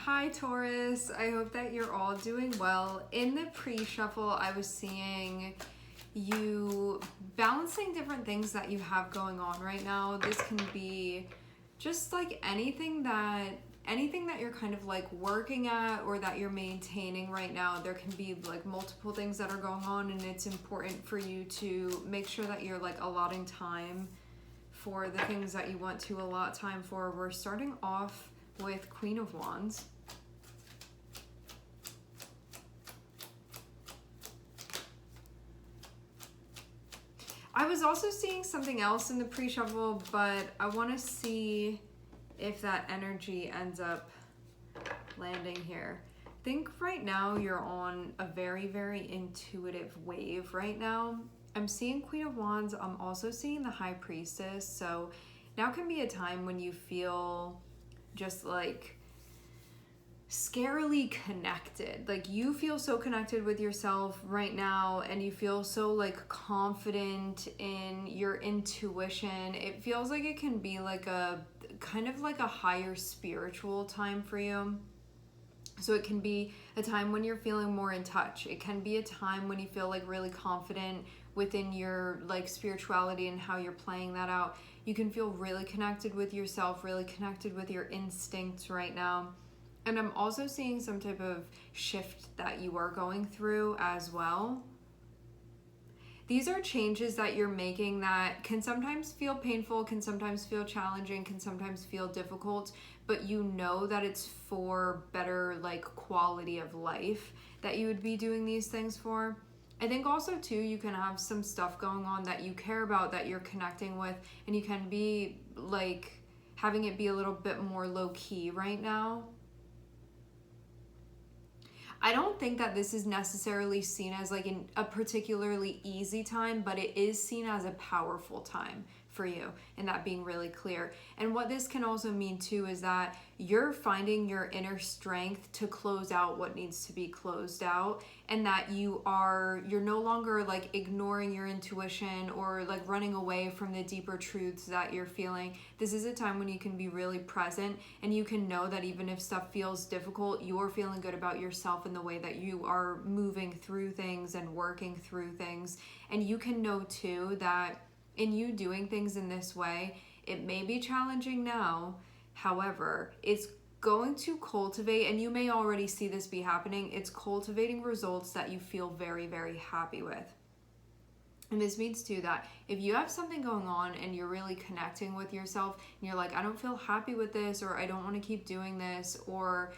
Hi Taurus, I hope that you're all doing well. In the pre-shuffle, I was seeing you balancing different things that you have going on right now. This can be just like anything that you're kind of like working at or that you're maintaining right now. There can be like multiple things that are going on, and it's important for you to make sure that you're like allotting time for the things that you want to allot time for. We're starting off with Queen of Wands. I was also seeing something else in the pre-shuffle, but I want to see if that energy ends up landing here. I think right now you're on a very, very intuitive wave right now. I'm seeing Queen of Wands. I'm also seeing the High Priestess. So now can be a time when you feel just like scarily connected. Like you feel so connected with yourself right now, and you feel so like confident in your intuition. It feels like it can be like a kind of like a higher spiritual time for you. So it can be a time when you're feeling more in touch. It can be a time when you feel like really confident within your like spirituality and how you're playing that out. You can feel really connected with yourself, really connected with your instincts right now. And I'm also seeing some type of shift that you are going through as well. These are changes that you're making that can sometimes feel painful, can sometimes feel challenging, can sometimes feel difficult, but you know that it's for better like quality of life that you would be doing these things for. I think also too, you can have some stuff going on that you care about, that you're connecting with, and you can be like having it be a little bit more low key right now. I don't think that this is necessarily seen as like a particularly easy time, but it is seen as a powerful time for you, and that being really clear. And what this can also mean too is that you're finding your inner strength to close out what needs to be closed out, and that you're no longer like ignoring your intuition or like running away from the deeper truths that you're feeling. This is a time when you can be really present, and you can know that even if stuff feels difficult, you're feeling good about yourself and the way that you are moving through things and working through things. And you can know too that in you doing things in this way, it may be challenging now. However, it's going to cultivate, and you may already see this be happening, it's cultivating results that you feel very, very happy with. And this means too that if you have something going on and you're really connecting with yourself and you're like, I don't feel happy with this, or I don't want to keep doing this, or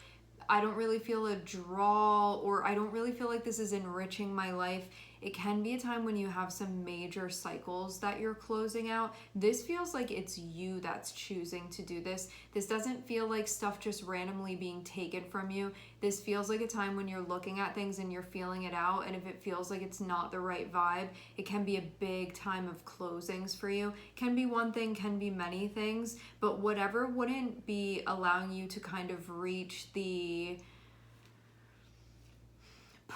I don't really feel a draw, or I don't really feel like this is enriching my life, it can be a time when you have some major cycles that you're closing out. This feels like it's you that's choosing to do this. This doesn't feel like stuff just randomly being taken from you. This feels like a time when you're looking at things and you're feeling it out, and if it feels like it's not the right vibe, it can be a big time of closings for you. It can be one thing, can be many things, but whatever wouldn't be allowing you to kind of reach the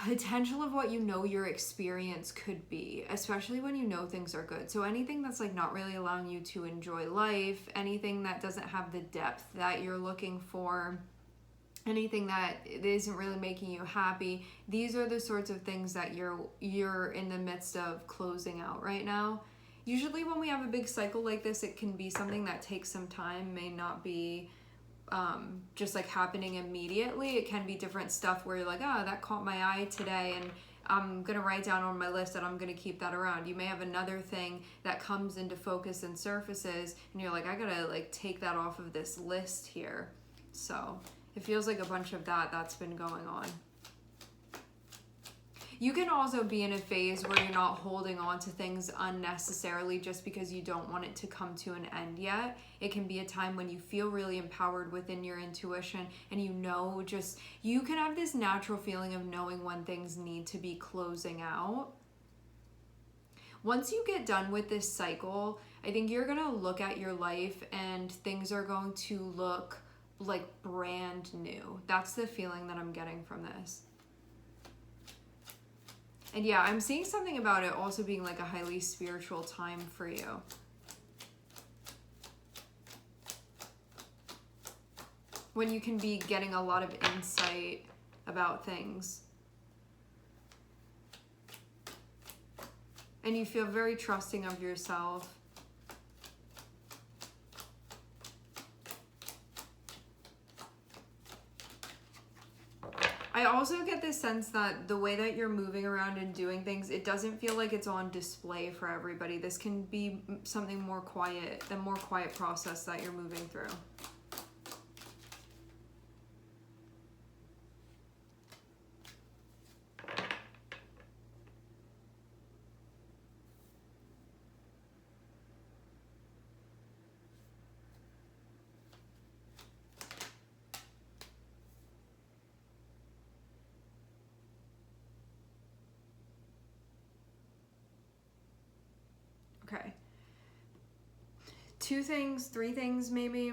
potential of what you know your experience could be, especially when you know things are good. So anything that's like not really allowing you to enjoy life, anything that doesn't have the depth that you're looking for, anything that isn't really making you happy, these are the sorts of things that you're in the midst of closing out right now. Usually when we have a big cycle like this, it can be something that takes some time, may not be just like happening immediately. It can be different stuff where you're like, oh, that caught my eye today, and I'm gonna write down on my list that I'm gonna keep that around. You may have another thing that comes into focus and surfaces, and you're like, I gotta like take that off of this list here. So it feels like a bunch of that's been going on. You can also be in a phase where you're not holding on to things unnecessarily just because you don't want it to come to an end yet. It can be a time when you feel really empowered within your intuition, and you can have this natural feeling of knowing when things need to be closing out. Once you get done with this cycle, I think you're gonna look at your life and things are going to look like brand new. That's the feeling that I'm getting from this. And yeah, I'm seeing something about it also being like a highly spiritual time for you. when you can be getting a lot of insight about things. And you feel very trusting of yourself. I also get this sense that the way that you're moving around and doing things, it doesn't feel like it's on display for everybody. This can be something more quiet, the more quiet process that you're moving through. Okay. 2 things, 3 things maybe.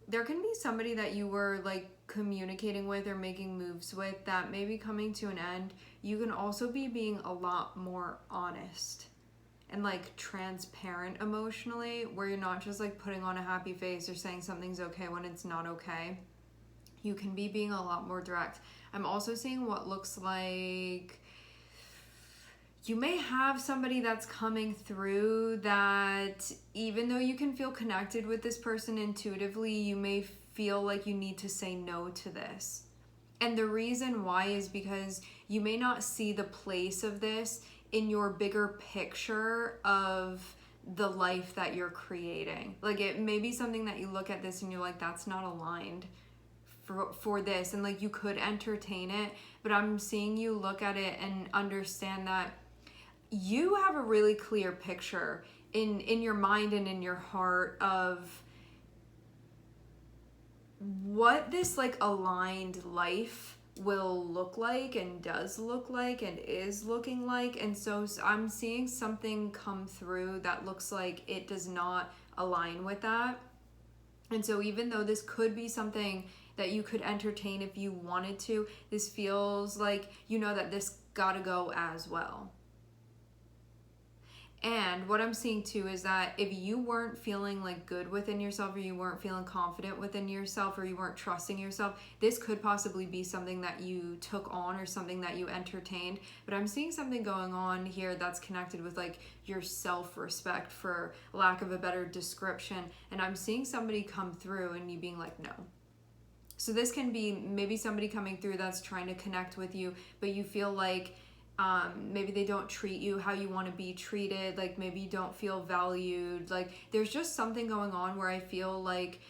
There can be somebody that you were like communicating with or making moves with that may be coming to an end. You can also be being a lot more honest and like transparent emotionally, where you're not just like putting on a happy face or saying something's okay when it's not okay. You can be being a lot more direct. I'm also seeing what looks like you may have somebody that's coming through that, even though you can feel connected with this person intuitively, you may feel like you need to say no to this. And the reason why is because you may not see the place of this in your bigger picture of the life that you're creating. Like, it may be something that you look at this and you're like, that's not aligned for this. And like, you could entertain it, but I'm seeing you look at it and understand that you have a really clear picture in your mind and in your heart of what this like aligned life will look like and does look like and is looking like. And so I'm seeing something come through that looks like it does not align with that. And so even though this could be something that you could entertain if you wanted to, this feels like you know that this gotta go as well. And what I'm seeing too is that if you weren't feeling like good within yourself, or you weren't feeling confident within yourself, or you weren't trusting yourself, this could possibly be something that you took on or something that you entertained. But I'm seeing something going on here that's connected with like your self-respect, for lack of a better description. And I'm seeing somebody come through and you being like, no. So this can be maybe somebody coming through that's trying to connect with you, but you feel like maybe they don't treat you how you want to be treated. Like, maybe you don't feel valued. Like, there's just something going on where I feel like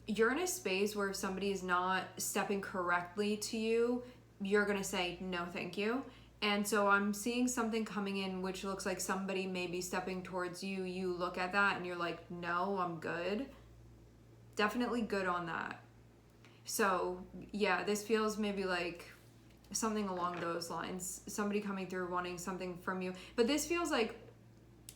you're in a space where if somebody is not stepping correctly to you, you're going to say, no, thank you. And so I'm seeing something coming in which looks like somebody may be stepping towards you. You look at that and you're like, no, I'm good. Definitely good on that. So yeah, this feels maybe like something along those lines. Somebody coming through wanting something from you. But this feels like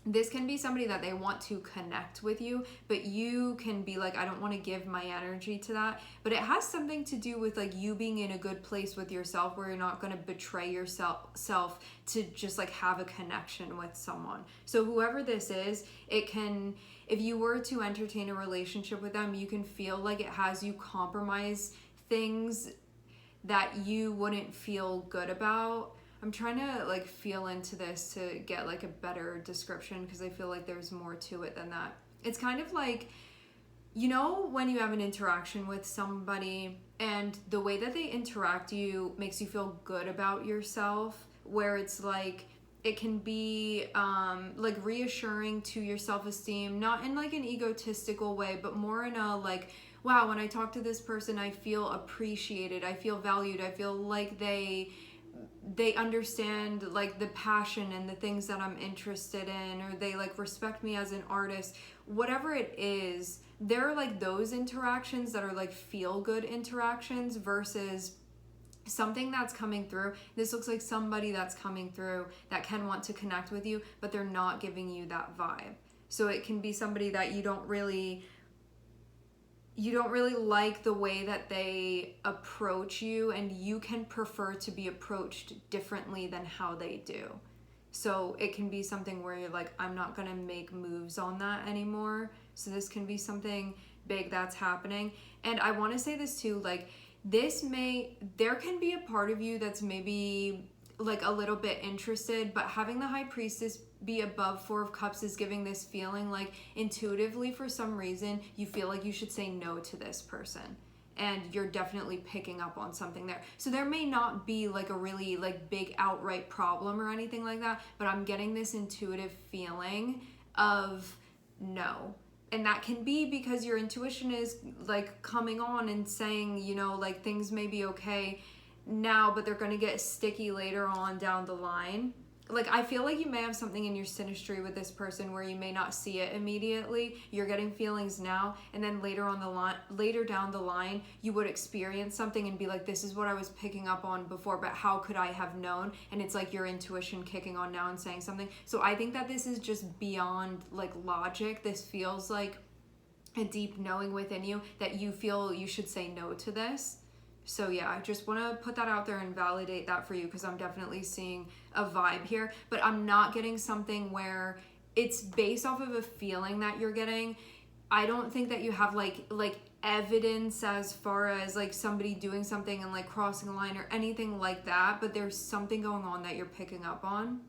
this can be somebody that they want to connect with you, but you can be like, I don't want to give my energy to that. But it has something to do with like you being in a good place with yourself, where you're not going to betray yourself to just like have a connection with someone. So whoever this is, it can, if you were to entertain a relationship with them, you can feel like it has you compromise things that you wouldn't feel good about. I'm trying to like feel into this to get like a better description, because I feel like there's more to it than that. It's kind of like, you know, when you have an interaction with somebody and the way that they interact you makes you feel good about yourself, where it's like, it can be like reassuring to your self-esteem, not in like an egotistical way, but more in a like, wow, when I talk to this person, I feel appreciated, I feel valued, I feel like they understand like the passion and the things that I'm interested in, or they like respect me as an artist. Whatever it is, there are like those interactions that are like feel good interactions versus something that's coming through. This looks like somebody that's coming through that can want to connect with you, but they're not giving you that vibe. So it can be somebody that you don't really like the way that they approach you, and you can prefer to be approached differently than how they do. So it can be something where you're like, I'm not gonna make moves on that anymore. So this can be something big that's happening. And I want to say this too, like there can be a part of you that's maybe like a little bit interested, but having the High Priestess be above Four of Cups is giving this feeling like intuitively for some reason you feel like you should say no to this person, and you're definitely picking up on something there. So there may not be like a really like big outright problem or anything like that, but I'm getting this intuitive feeling of no. And that can be because your intuition is like coming on and saying, you know, like things may be okay now, but they're going to get sticky later on down the line. Like I feel like you may have something in your synastry with this person where you may not see it immediately. You're getting feelings now, and then later down the line, you would experience something and be like, this is what I was picking up on before, but how could I have known? And it's like your intuition kicking on now and saying something. So I think that this is just beyond like logic. This feels like a deep knowing within you that you feel you should say no to this. So yeah, I just want to put that out there and validate that for you, because I'm definitely seeing a vibe here, but I'm not getting something where it's based off of a feeling that you're getting. I don't think that you have like evidence as far as like somebody doing something and like crossing a line or anything like that, but there's something going on that you're picking up on.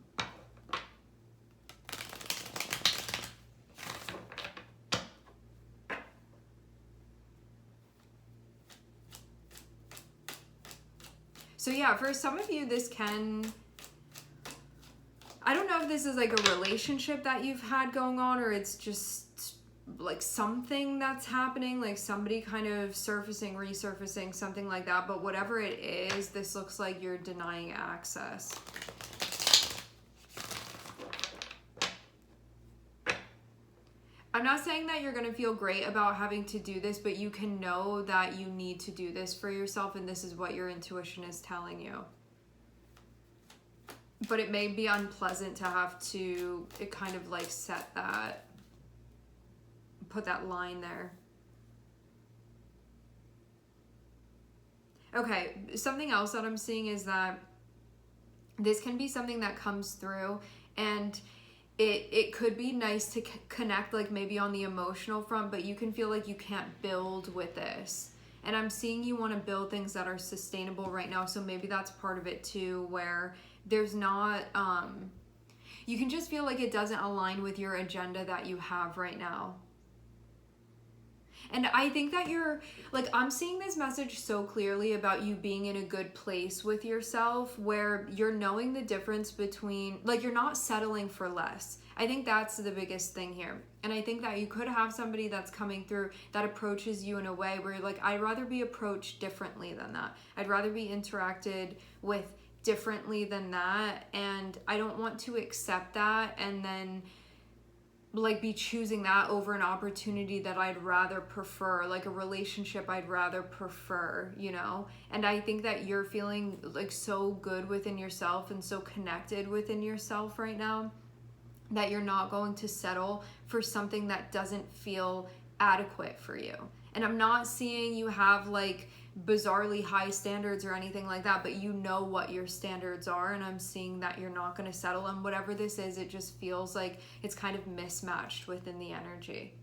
So yeah, for some of you, this can, I don't know if this is like a relationship that you've had going on, or it's just like something that's happening, like somebody kind of surfacing, resurfacing, something like that. But whatever it is, this looks like you're denying access. I'm not saying that you're going to feel great about having to do this, but you can know that you need to do this for yourself, and this is what your intuition is telling you. But it may be unpleasant to have to, it kind of like set that, put that line there. Okay, something else that I'm seeing is that this can be something that comes through, and it could be nice to connect like maybe on the emotional front, but you can feel like you can't build with this. And I'm seeing you want to build things that are sustainable right now, so maybe that's part of it too, where there's not, you can just feel like it doesn't align with your agenda that you have right now. And I think that you're, like, I'm seeing this message so clearly about you being in a good place with yourself, where you're knowing the difference between, like, you're not settling for less. I think that's the biggest thing here. And I think that you could have somebody that's coming through that approaches you in a way where you're like, I'd rather be approached differently than that. I'd rather be interacted with differently than that. And I don't want to accept that and then like be choosing that over an opportunity that I'd rather prefer, like a relationship I'd rather prefer, you know? And I think that you're feeling like so good within yourself and so connected within yourself right now that you're not going to settle for something that doesn't feel adequate for you. And I'm not seeing you have like bizarrely high standards or anything like that, but you know what your standards are, and I'm seeing that you're not going to settle. And whatever this is, it just feels like it's kind of mismatched within the energy.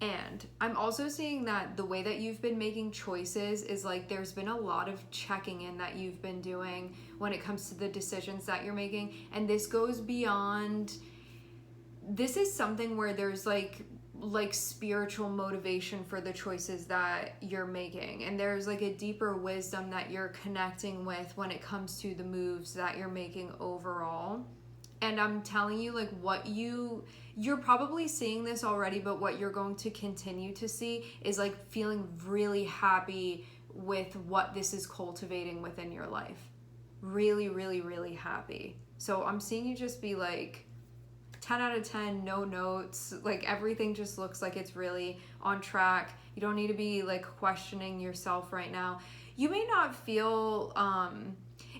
And I'm also seeing that the way that you've been making choices is like there's been a lot of checking in that you've been doing when it comes to the decisions that you're making. And this goes beyond, this is something where there's like spiritual motivation for the choices that you're making, and there's like a deeper wisdom that you're connecting with when it comes to the moves that you're making overall. And I'm telling you, like, what you're probably seeing this already, but what you're going to continue to see is like feeling really happy with what this is cultivating within your life. Really, really, really happy. So I'm seeing you just be like 10 out of 10, no notes, like everything just looks like it's really on track. You don't need to be like questioning yourself right now. You may not feel,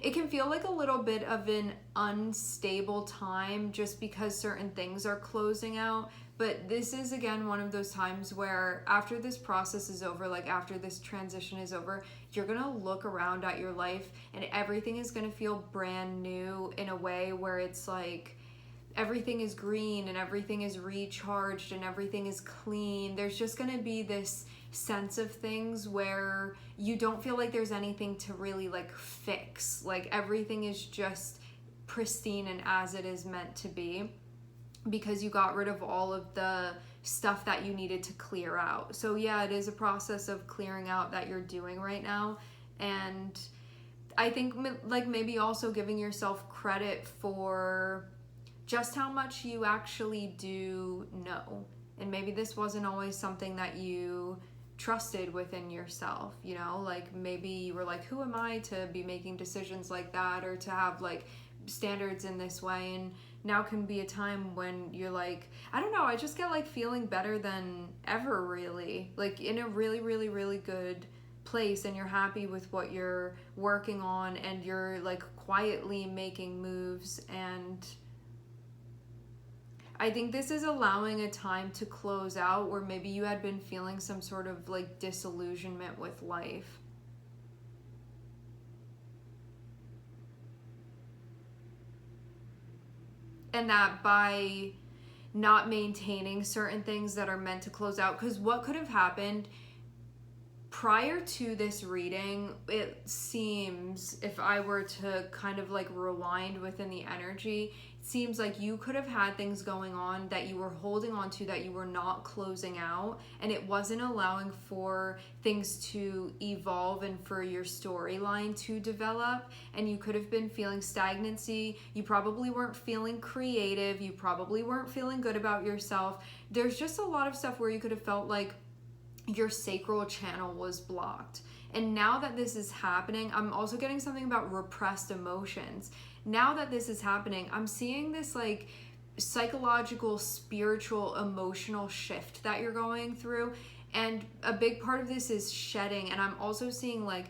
it can feel like a little bit of an unstable time just because certain things are closing out. But this is, again, one of those times where after this process is over, like after this transition is over, you're going to look around at your life and everything is going to feel brand new in a way where it's like, everything is green and everything is recharged and everything is clean. There's just going to be this sense of things where you don't feel like there's anything to really like fix. Like everything is just pristine and as it is meant to be, because you got rid of all of the stuff that you needed to clear out. So yeah, it is a process of clearing out that you're doing right now. And I think like maybe also giving yourself credit for just how much you actually do know. And maybe this wasn't always something that you trusted within yourself, you know, like maybe you were like, who am I to be making decisions like that, or to have like standards in this way. And now can be a time when you're like, I don't know, I just get like feeling better than ever, really, like in a really, really, really good place, and you're happy with what you're working on, and you're like quietly making moves. And I think this is allowing a time to close out where maybe you had been feeling some sort of like disillusionment with life. And that by not maintaining certain things that are meant to close out, because what could have happened prior to this reading, it seems, if I were to kind of like rewind within the energy, it seems like you could have had things going on that you were holding on to, that you were not closing out, and it wasn't allowing for things to evolve and for your storyline to develop. And you could have been feeling stagnancy. You probably weren't feeling creative. You probably weren't feeling good about yourself. There's just a lot of stuff where you could have felt like your sacral channel was blocked. And now that this is happening, I'm also getting something about repressed emotions. Now that this is happening, I'm seeing this like psychological, spiritual, emotional shift that you're going through. And a big part of this is shedding. And I'm also seeing like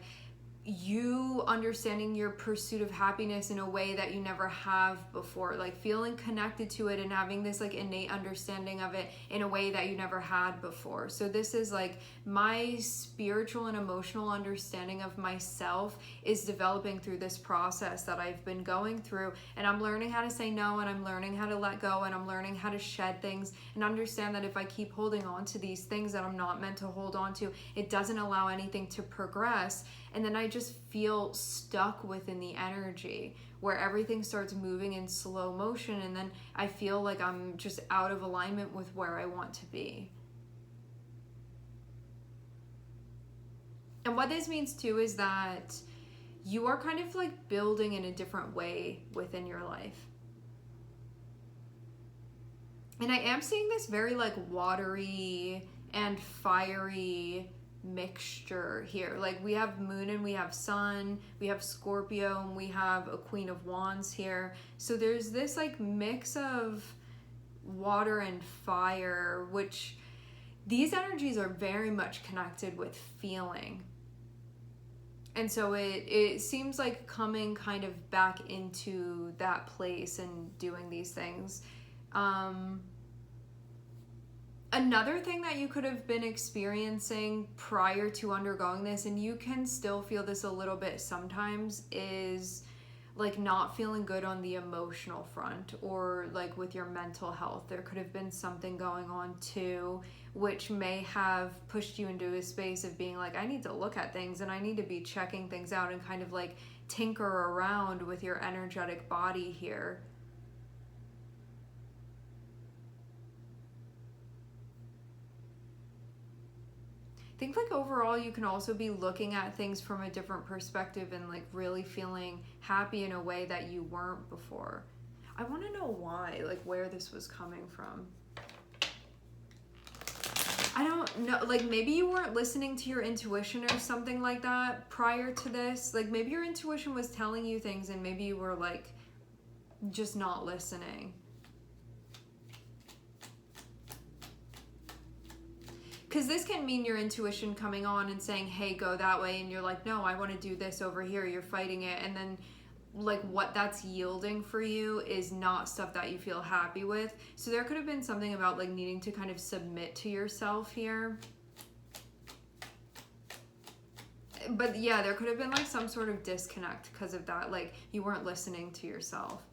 you understanding your pursuit of happiness in a way that you never have before, like feeling connected to it and having this like innate understanding of it in a way that you never had before. So this is like my spiritual and emotional understanding of myself is developing through this process that I've been going through. And I'm learning how to say no, and I'm learning how to let go, and I'm learning how to shed things and understand that if I keep holding on to these things that I'm not meant to hold on to, it doesn't allow anything to progress. And then I just feel stuck within the energy where everything starts moving in slow motion, and then I feel like I'm just out of alignment with where I want to be. And what this means too is that you are kind of like building in a different way within your life. And I am seeing this very like watery and fiery mixture here. Like we have moon and we have sun, we have Scorpio, and we have a Queen of Wands here. So there's this like mix of water and fire, which these energies are very much connected with feeling. And so it seems like coming kind of back into that place and doing these things. Another thing that you could have been experiencing prior to undergoing this, and you can still feel this a little bit sometimes, is like not feeling good on the emotional front, or like with your mental health. There could have been something going on too, which may have pushed you into a space of being like, I need to look at things and I need to be checking things out and kind of like tinker around with your energetic body here. I think like overall you can also be looking at things from a different perspective and like really feeling happy in a way that you weren't before. I want to know why, like where this was coming from. I don't know, like maybe you weren't listening to your intuition or something like that prior to this. Like maybe your intuition was telling you things and maybe you were like just not listening. Because this can mean your intuition coming on and saying, hey, go that way. And you're like, no, I want to do this over here. You're fighting it. And then like what that's yielding for you is not stuff that you feel happy with. So there could have been something about like needing to kind of submit to yourself here. But yeah, there could have been like some sort of disconnect because of that. Like you weren't listening to yourself.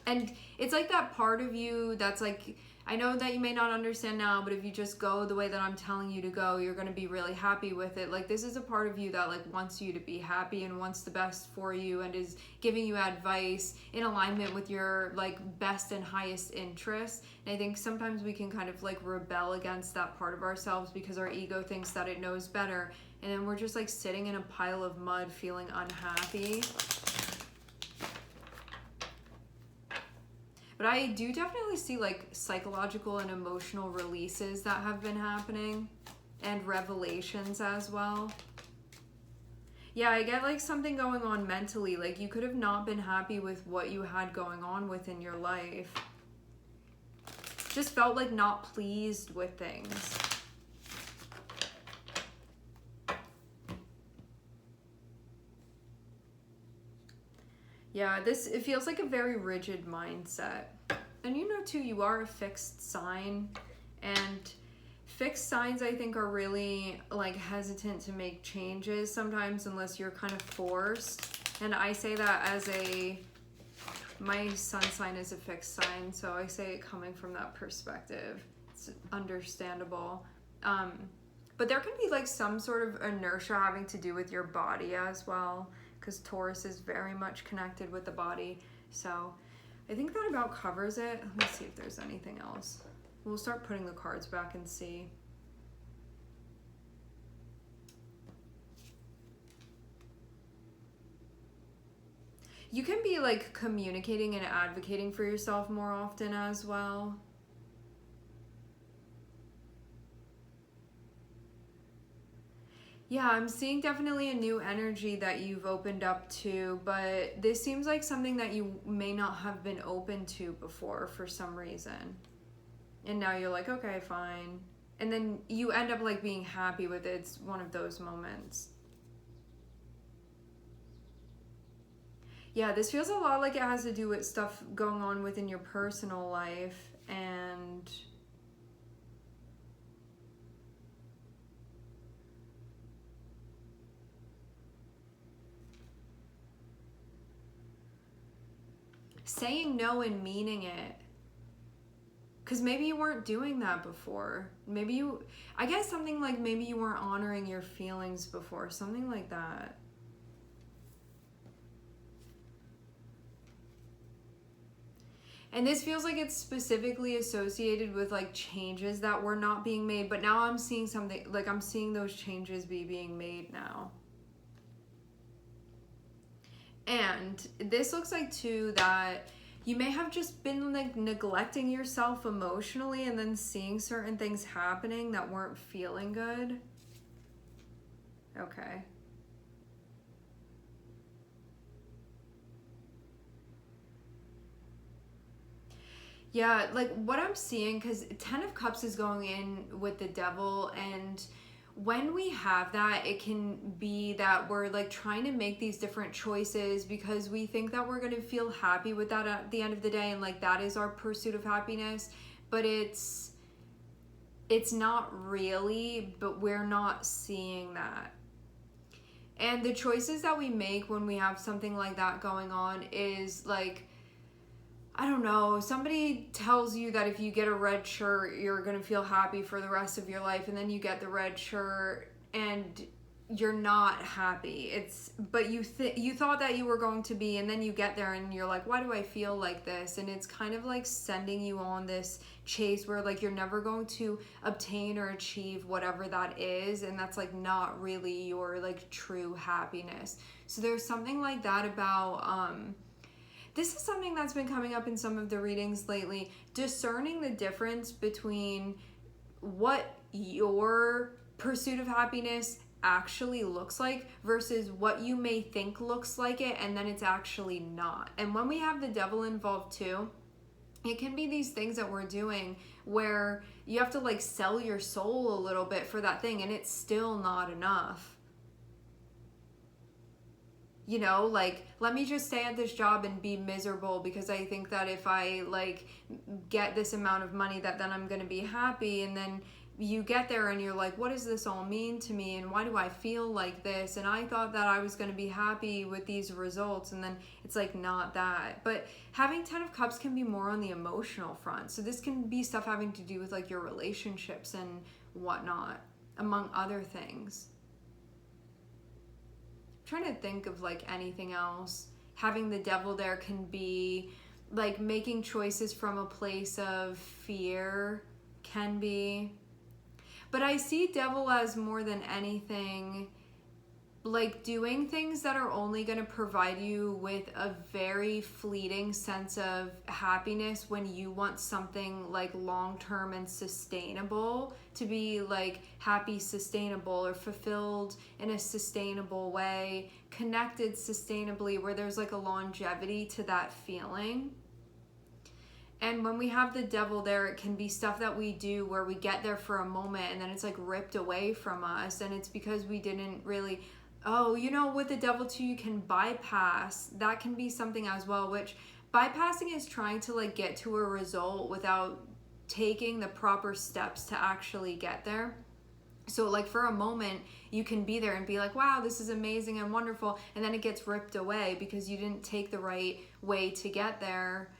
And it's like that part of you that's like, I know that you may not understand now, but if you just go the way that I'm telling you to go, you're going to be really happy with it. Like, this is a part of you that like wants you to be happy and wants the best for you and is giving you advice in alignment with your like best and highest interests. And I think sometimes we can kind of like rebel against that part of ourselves because our ego thinks that it knows better. And then we're just like sitting in a pile of mud feeling unhappy. But I do definitely see like psychological and emotional releases that have been happening and revelations as well. Yeah, I get like something going on mentally. Like you could have not been happy with what you had going on within your life. Just felt like not pleased with things. Yeah, it feels like a very rigid mindset. And you know too, you are a fixed sign, and fixed signs I think are really like hesitant to make changes sometimes unless you're kind of forced. And I say that as my sun sign is a fixed sign, so I say it coming from that perspective. It's understandable. But there can be like some sort of inertia having to do with your body as well, because Taurus is very much connected with the body. So I think that about covers it. Let me see if there's anything else. We'll start putting the cards back and see. You can be like communicating and advocating for yourself more often as well. Yeah, I'm seeing definitely a new energy that you've opened up to, but this seems like something that you may not have been open to before for some reason. And now you're like, okay, fine. And then you end up like being happy with it. It's one of those moments. Yeah, this feels a lot like it has to do with stuff going on within your personal life and saying no and meaning it. Because maybe you weren't doing that before. I guess something like maybe you weren't honoring your feelings before. Something like that. And this feels like it's specifically associated with like changes that were not being made. But now I'm seeing something, like I'm seeing those changes being made now. And this looks like too that you may have just been like neglecting yourself emotionally and then seeing certain things happening that weren't feeling good. Okay. Yeah, like what I'm seeing, because 10 of Cups is going in with the Devil, and when we have that, it can be that we're like trying to make these different choices because we think that we're going to feel happy with that at the end of the day, and like that is our pursuit of happiness, but it's not really, but we're not seeing that. And the choices that we make when we have something like that going on is like, I don't know, somebody tells you that if you get a red shirt, you're going to feel happy for the rest of your life, and then you get the red shirt and you're not happy. But you thought that you were going to be, and then you get there and you're like, why do I feel like this? And it's kind of like sending you on this chase where like you're never going to obtain or achieve whatever that is, and that's like not really your like true happiness. So there's something like that about this is something that's been coming up in some of the readings lately, discerning the difference between what your pursuit of happiness actually looks like versus what you may think looks like it, and then it's actually not. And when we have the Devil involved too, it can be these things that we're doing where you have to like sell your soul a little bit for that thing, and it's still not enough. You know, like, let me just stay at this job and be miserable because I think that if I like get this amount of money that then I'm going to be happy, and then you get there and you're like, what does this all mean to me? And why do I feel like this? And I thought that I was going to be happy with these results. And then it's like not that. But having 10 of Cups can be more on the emotional front. So this can be stuff having to do with like your relationships and whatnot, among other things. I'm trying to think of like anything else. Having the Devil there can be like making choices from a place of fear, can be. But I see Devil as more than anything like doing things that are only going to provide you with a very fleeting sense of happiness when you want something like long-term and sustainable to be like happy, sustainable, or fulfilled in a sustainable way, connected sustainably, where there's like a longevity to that feeling. And when we have the Devil there, it can be stuff that we do where we get there for a moment and then it's like ripped away from us. And it's because we didn't really, with the Devil too, you can bypass. That can be something as well, which bypassing is trying to like get to a result without taking the proper steps to actually get there. So like for a moment, you can be there and be like, wow, this is amazing and wonderful. And then it gets ripped away because you didn't take the right way to get there.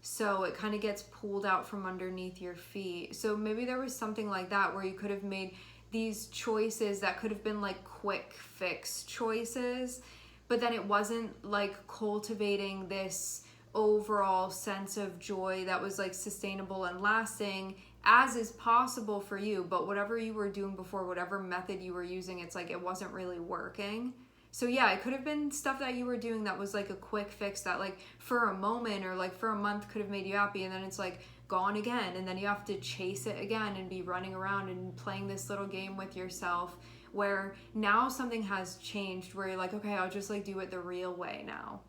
So it kind of gets pulled out from underneath your feet. So maybe there was something like that where you could have made these choices that could have been like quick fix choices, but then it wasn't like cultivating this overall sense of joy that was like sustainable and lasting as is possible for you. But whatever you were doing before, whatever method you were using, it's like it wasn't really working. So yeah, it could have been stuff that you were doing that was like a quick fix that like for a moment or like for a month could have made you happy, and then it's like gone again, and then you have to chase it again and be running around and playing this little game with yourself where now something has changed where you're like, okay, I'll just like do it the real way now.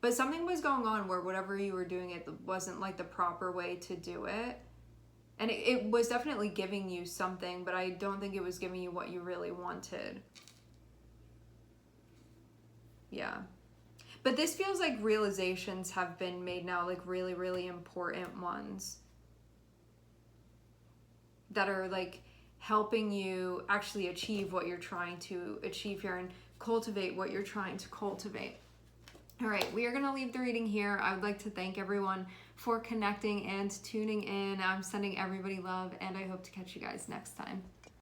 But something was going on where whatever you were doing, it wasn't like the proper way to do it. And it was definitely giving you something, but I don't think it was giving you what you really wanted. Yeah. But this feels like realizations have been made now, like really, really important ones that are like helping you actually achieve what you're trying to achieve here and cultivate what you're trying to cultivate. All right, we are going to leave the reading here. I would like to thank everyone for connecting and tuning in. I'm sending everybody love, and I hope to catch you guys next time.